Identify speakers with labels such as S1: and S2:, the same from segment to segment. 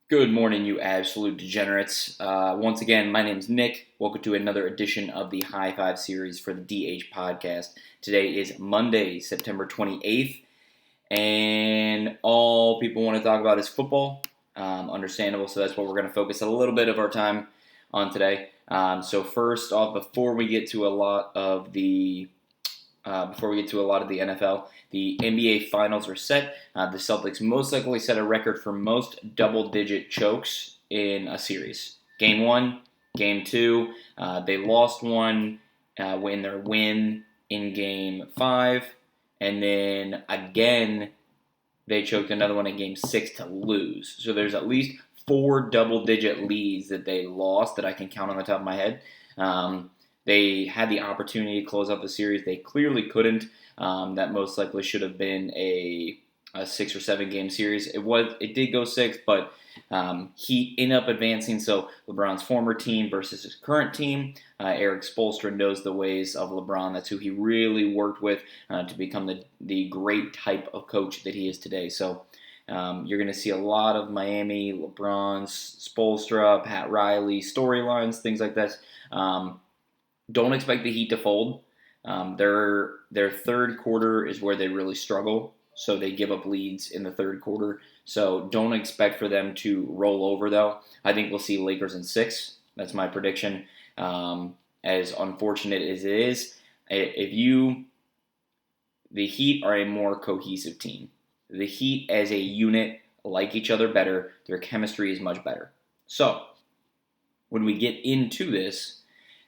S1: Good morning, you absolute degenerates. Once again, my name's Nick. Welcome to another edition of the Hi5 series for the DH podcast. Today is Monday, September 28th, and all people want to talk about is football. Understandable, so that's what we're going to focus a little bit of our time on today. So first off, before we get to a lot of the NFL, the NBA Finals are set. The Celtics most likely set a record for most double-digit chokes in a series. Game 1, Game 2, they lost one in their win in Game 5, and then again they choked another one in Game 6 to lose. So there's at least 4 double-digit leads that they lost that I can count on the top of my head. They had the opportunity to close out the series. They clearly couldn't. That most likely should have been a 6 or 7 game series. It did go 6, but Heat ended up advancing. So LeBron's former team versus his current team. Eric Spoelstra knows the ways of LeBron. That's who he really worked with to become the great type of coach that he is today. So you're going to see a lot of Miami, LeBron's, Spoelstra, Pat Riley storylines, things like this. Don't expect the Heat to fold. Their third quarter is where they really struggle, so they give up leads in the third quarter. So don't expect for them to roll over, though. I think we'll see Lakers in 6. That's my prediction. As unfortunate as it is, the Heat are a more cohesive team. The Heat as a unit like each other better. Their chemistry is much better. So when we get into this,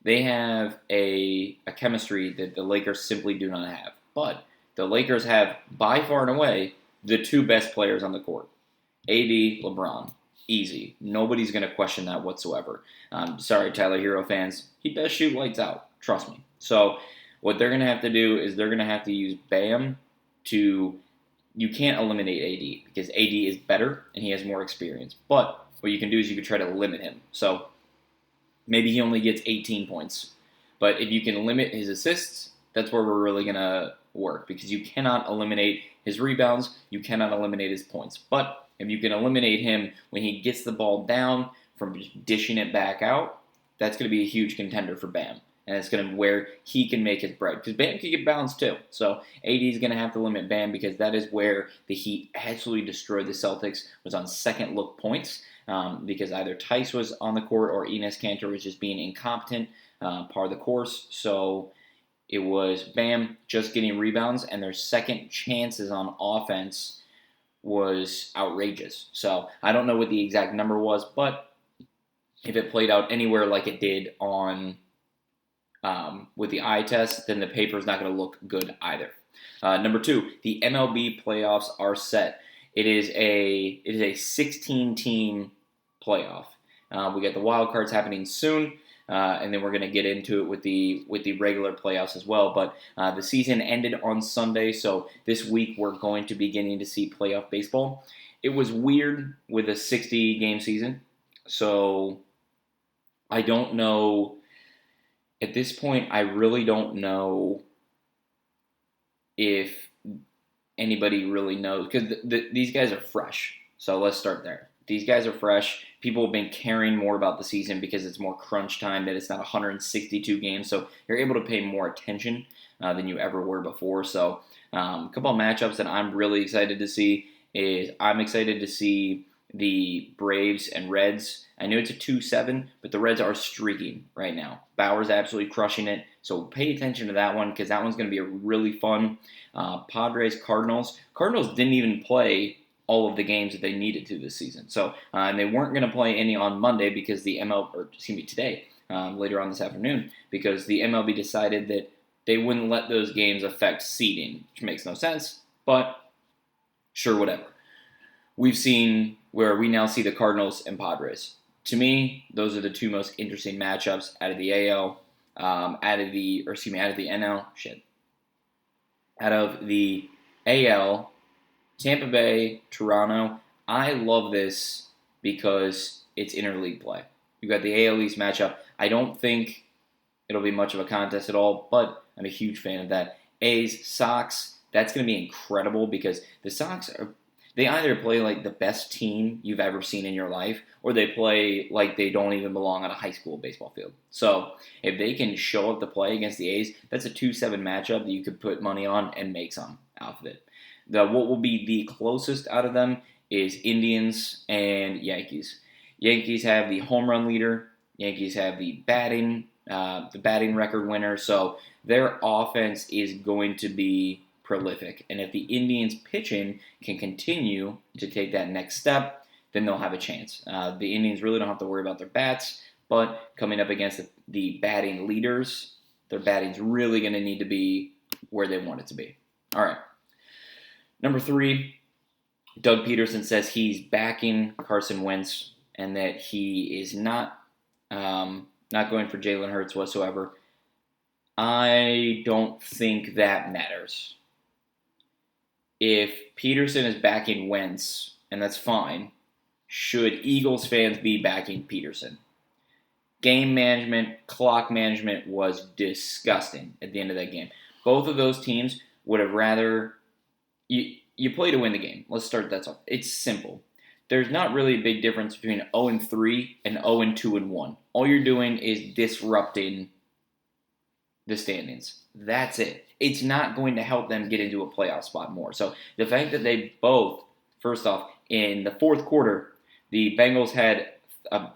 S1: they have a chemistry that the Lakers simply do not have. But the Lakers have, by far and away, the 2 best players on the court. AD, LeBron. Easy. Nobody's going to question that whatsoever. Sorry, Tyler Hero fans. He does shoot lights out. Trust me. So what they're going to have to do is they're going to have to use Bam to... You can't eliminate AD because AD is better and he has more experience. But what you can do is you can try to limit him. So maybe he only gets 18 points. But if you can limit his assists, that's where we're really going to work because you cannot eliminate his rebounds. You cannot eliminate his points. But if you can eliminate him when he gets the ball down from just dishing it back out, that's going to be a huge contender for Bam. And it's going to where he can make his bread. Because Bam can get bounced too. So AD is going to have to limit Bam because that is where the Heat absolutely destroyed the Celtics, was on second look points. Because either Tice was on the court or Enes Kanter was just being incompetent part of the course. So it was Bam just getting rebounds, and their second chances on offense was outrageous. So I don't know what the exact number was, but if it played out anywhere like it did on with the eye test, then the paper is not going to look good either. Number 2, the MLB playoffs are set. It is a 16-team playoff. We got the wild cards happening soon, and then we're going to get into it with the regular playoffs as well. But the season ended on Sunday, so this week we're going to be getting to see playoff baseball. It was weird with a 60-game season, so I don't know. At this point, I really don't know if anybody really knows, because these guys are fresh. So let's start there. These guys are fresh. People have been caring more about the season because it's more crunch time, that it's not 162 games. So you're able to pay more attention than you ever were before. So a couple of matchups that I'm really excited to see is I'm excited to see the Braves and Reds. I know it's a 2-7, but the Reds are streaking right now. Bauer's absolutely crushing it. So pay attention to that one because that one's going to be a really fun. Padres, Cardinals. Cardinals didn't even play all of the games that they needed to this season. So, and they weren't going to play any on Monday because today, later on this afternoon, because the MLB decided that they wouldn't let those games affect seeding, which makes no sense, but sure, whatever. We've seen where we now see the Cardinals and Padres. To me, those are the 2 most interesting matchups out of the AL, out of the NL. Out of the AL, Tampa Bay, Toronto. I love this because it's interleague play. You've got the AL East matchup. I don't think it'll be much of a contest at all, but I'm a huge fan of that. A's, Sox, that's going to be incredible because the Sox are They either play like the best team you've ever seen in your life, or they play like they don't even belong on a high school baseball field. So if they can show up to play against the A's, that's a 2-7 matchup that you could put money on and make some out of it. What will be the closest out of them is Indians and Yankees. Yankees have the home run leader. Yankees have the batting record winner. So their offense is going to be prolific. And if the Indians pitching can continue to take that next step, then they'll have a chance. The Indians really don't have to worry about their bats, but coming up against the batting leaders, their batting's really going to need to be where they want it to be. All right. Number 3, Doug Pederson says he's backing Carson Wentz and that he is not going for Jalen Hurts whatsoever. I don't think that matters. If Pederson is backing Wentz, and that's fine, should Eagles fans be backing Pederson? Game management, clock management was disgusting at the end of that game. Both of those teams would have rather... You play to win the game. Let's start that off. It's simple. There's not really a big difference between 0-3 and 0-2-1. All you're doing is disrupting the standings. That's it. It's not going to help them get into a playoff spot more. So the fact that they both, first off, in the fourth quarter, the Bengals had, I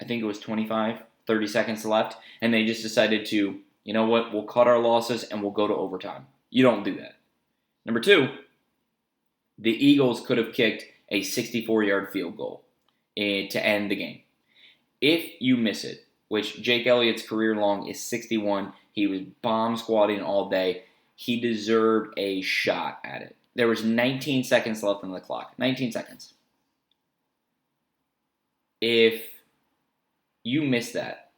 S1: think it was 30 seconds left, and they just decided to, you know what, we'll cut our losses and we'll go to overtime. You don't do that. Number 2, the Eagles could have kicked a 64-yard field goal to end the game. If you miss it, which Jake Elliott's career long is 61, he was bomb squatting all day, he deserved a shot at it. There was 19 seconds left on the clock. 19 seconds. If you miss that,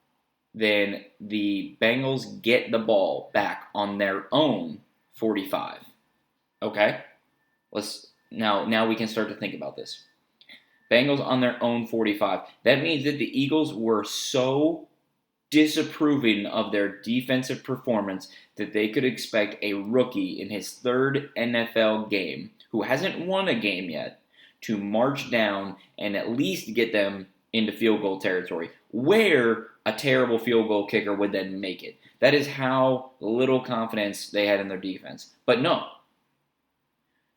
S1: then the Bengals get the ball back on their own 45. Okay? Now we can start to think about this. Bengals on their own 45. That means that the Eagles were so disapproving of their defensive performance that they could expect a rookie in his 3rd NFL game, who hasn't won a game yet, to march down and at least get them into field goal territory, where a terrible field goal kicker would then make it. That is how little confidence they had in their defense. But no,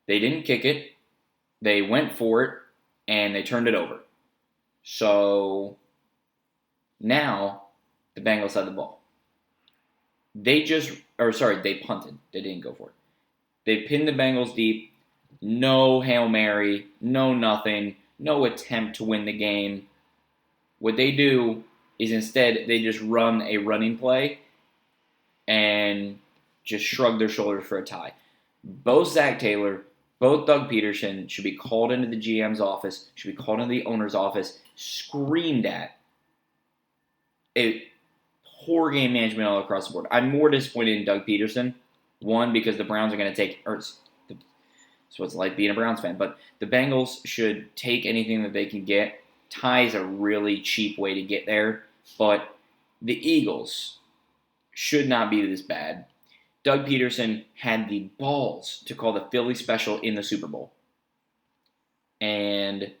S1: they didn't kick it. They went for it, and they turned it over. So now the Bengals had the ball. They punted. They didn't go for it. They pinned the Bengals deep. No Hail Mary, no nothing, no attempt to win the game. What they do is instead they just run a running play and just shrug their shoulders for a tie. Both Zach Taylor, both Doug Pederson should be called into the GM's office, should be called into the owner's office, screamed at. Poor game management all across the board. I'm more disappointed in Doug Pederson. One, because the Browns are going to take, it's what it's like being a Browns fan, but the Bengals should take anything that they can get. Tie is a really cheap way to get there, but the Eagles should not be this bad. Doug Pederson had the balls to call the Philly special in the Super Bowl. And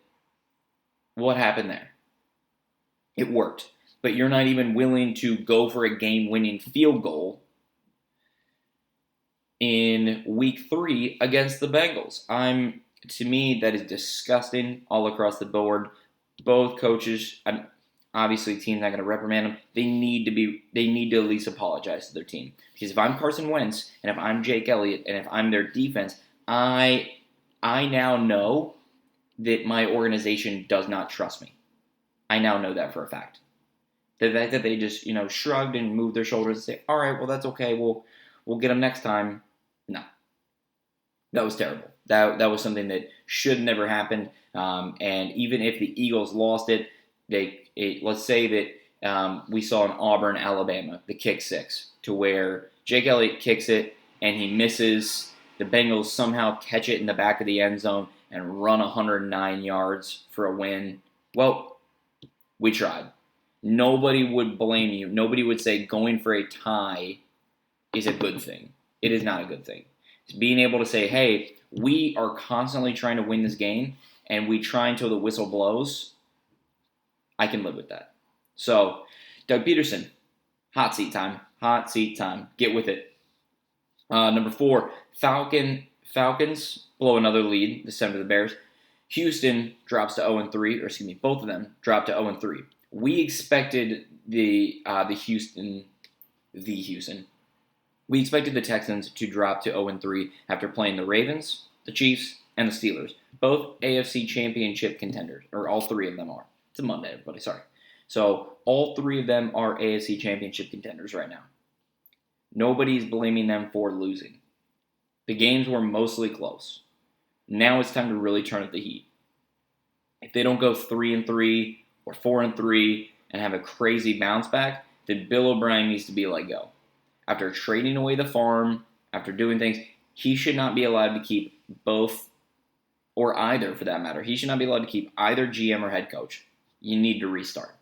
S1: what happened there? It worked. But you're not even willing to go for a game-winning field goal in Week 3 against the Bengals. To me, that is disgusting all across the board. Both coaches, obviously, the team's not going to reprimand them. They need to at least apologize to their team. Because if I'm Carson Wentz, and if I'm Jake Elliott, and if I'm their defense, I now know that my organization does not trust me. I now know that for a fact. The fact that they just, shrugged and moved their shoulders and say, all right, well, that's okay. We'll get them next time. No. That was terrible. That was something that should never happen. And even if the Eagles lost it, let's say that we saw in Auburn, Alabama, the kick 6, to where Jake Elliott kicks it and he misses. The Bengals somehow catch it in the back of the end zone and run 109 yards for a win. Well, we tried. Nobody would blame you. Nobody would say going for a tie is a good thing. It is not a good thing. It's being able to say, hey, we are constantly trying to win this game, and we try until the whistle blows. I can live with that. So, Doug Pederson, hot seat time. Hot seat time. Get with it. Number 4, Falcons blow another lead, the same to the Bears. Houston drops to 0-3, both of them drop to 0-3. We expected the Houston. We expected the Texans to drop to 0-3 after playing the Ravens, the Chiefs, and the Steelers. Both AFC Championship contenders, or all 3 of them are. It's a Monday, everybody, sorry. So all 3 of them are AFC Championship contenders right now. Nobody's blaming them for losing. The games were mostly close. Now it's time to really turn up the heat. If they don't go 3-3 or 4-3 and have a crazy bounce back, then Bill O'Brien needs to be let go. After trading away the farm, after doing things, he should not be allowed to keep both, or either for that matter. He should not be allowed to keep either GM or head coach. You need to restart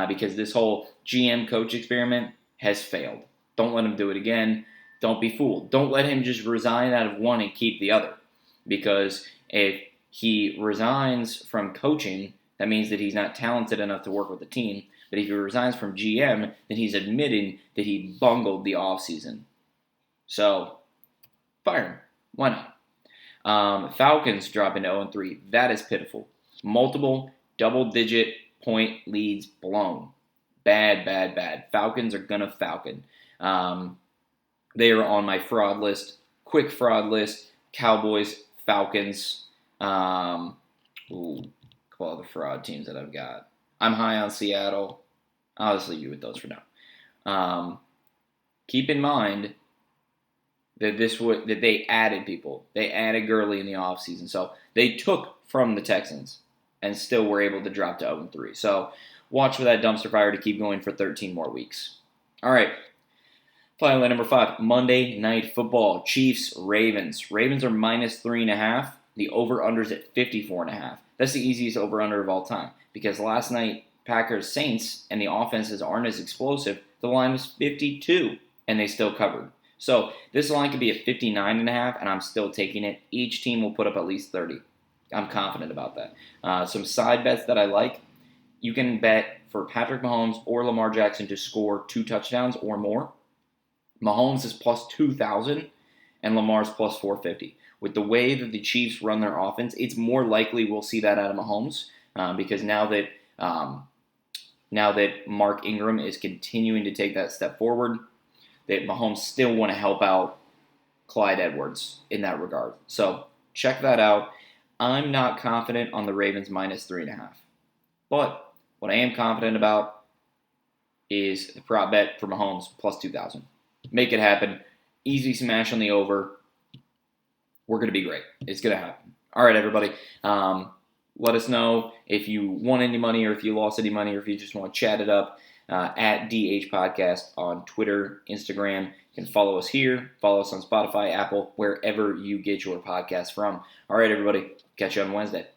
S1: because this whole GM coach experiment has failed. Don't let him do it again. Don't be fooled. Don't let him just resign out of one and keep the other. Because if he resigns from coaching, that means that he's not talented enough to work with the team. But if he resigns from GM, then he's admitting that he bungled the offseason. So, fire him. Why not? Falcons drop into 0-3. That is pitiful. Multiple double-digit point leads blown. Bad. Falcons are going to Falcon. They are on my fraud list. Quick fraud list. Cowboys, Falcons. A couple other fraud teams that I've got. I'm high on Seattle. I'll just leave you with those for now. Keep in mind that that they added people. They added Gurley in the offseason. So they took from the Texans and still were able to drop to 0-3. So watch for that dumpster fire to keep going for 13 more weeks. All right. Finally, number 5, Monday Night Football. Chiefs, Ravens. Ravens are minus 3.5. The over-under's at 54.5. That's the easiest over-under of all time. Because last night, Packers, Saints, and the offenses aren't as explosive. The line was 52, and they still covered. So this line could be at 59.5, and I'm still taking it. Each team will put up at least 30. I'm confident about that. Some side bets that I like. You can bet for Patrick Mahomes or Lamar Jackson to score 2 touchdowns or more. Mahomes is plus 2,000 and Lamar's plus 450. With the way that the Chiefs run their offense, it's more likely we'll see that out of Mahomes because now that Mark Ingram is continuing to take that step forward, that Mahomes still want to help out Clyde Edwards in that regard. So check that out. I'm not confident on the Ravens minus 3.5. But what I am confident about is the prop bet for Mahomes plus 2,000. Make it happen. Easy smash on the over. We're going to be great. It's going to happen. All right, everybody. Let us know if you won any money or if you lost any money or if you just want to chat it up at DH Podcast on Twitter, Instagram. You can follow us here. Follow us on Spotify, Apple, wherever you get your podcast from. All right, everybody. Catch you on Wednesday.